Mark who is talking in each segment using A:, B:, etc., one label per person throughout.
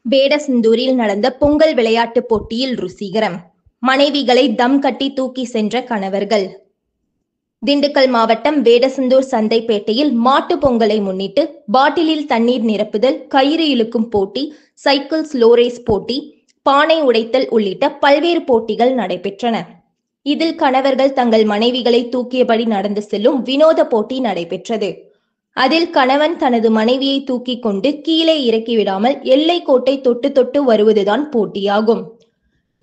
A: வேடசந்தூரில் நடந்த பொங்கல் விளையாட்டுப் போட்டியில் ருசிகரம். மனைவிகளை தம் கட்டி தூக்கி சென்ற கணவர்கள். திண்டுக்கல் மாவட்டம் வேடசந்தூர் சந்தைப்பேட்டையில் மாட்டு பொங்கலை முன்னிட்டு பாட்டிலில் தண்ணீர் நிரப்புதல், கயிறு இழுக்கும் போட்டி, சைக்கிள் ஸ்லோ ரேஸ் போட்டி, பானை உடைத்தல் உள்ளிட்ட பல்வேறு போட்டிகள் நடைபெற்றன. இதில் கணவர்கள் தங்கள் மனைவிகளை தூக்கியபடி நடந்து செல்லும் வினோத போட்டி நடைபெற்றது. அதில் கணவன் தனது மனைவியை தூக்கி கொண்டு கீழே இறக்கிவிடாமல் எல்லை கோட்டை தொட்டு தொட்டு வருவதுதான் போட்டியாகும்.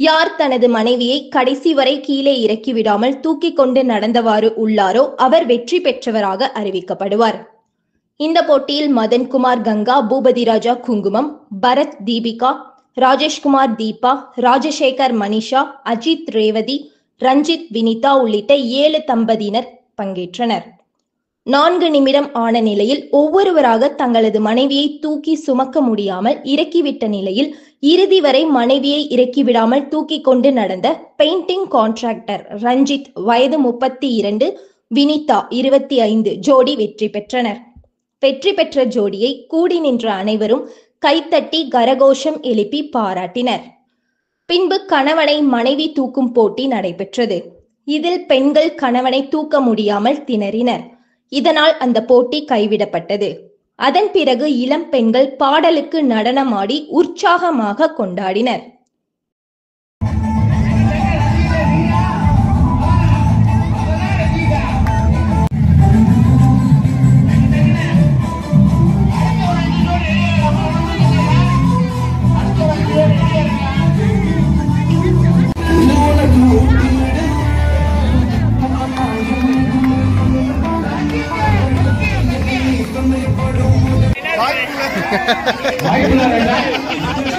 A: யார் தனது மனைவியை கடைசி வரை கீழே இறக்கிவிடாமல் தூக்கி கொண்டு நடந்தவாறு உள்ளாரோ அவர் வெற்றி பெற்றவராக அறிவிக்கப்படுவார். இந்த போட்டியில் மதன்குமார் கங்கா, பூபதிராஜா குங்குமம், பரத் தீபிகா, ராஜேஷ்குமார் தீபா, ராஜசேகர் மனிஷா, அஜித் ரேவதி, ரஞ்சித் வினிதா உள்ளிட்ட 7 தம்பதியினர் பங்கேற்றனர். 4 நிமிடம் ஆன நிலையில் ஒவ்வொருவராக தங்களது மனைவியை தூக்கி சுமக்க முடியாமல் இறக்கிவிட்ட நிலையில் இறுதி வரை மனைவியை இறக்கிவிடாமல் தூக்கி கொண்டு நடந்த பெயிண்டிங் கான்ட்ராக்டர் ரஞ்சித் வயது 32, வினிதா 25 ஜோடி வெற்றி பெற்றனர். வெற்றி பெற்ற ஜோடியை கூடி நின்ற அனைவரும் கைத்தட்டி கரகோஷம் எழுப்பி பாராட்டினர். பின்பு கணவனை மனைவி தூக்கும் போட்டி நடைபெற்றது. இதில் பெண்கள் கணவனை தூக்க முடியாமல் திணறினர். இதனால் அந்த போட்டி கைவிடப்பட்டது. அதன் பிறகு இளம் பெண்கள் பாடலுக்கு நடனமாடி உற்சாகமாக கொண்டாடினர்.
B: வாய்ப்புள்ள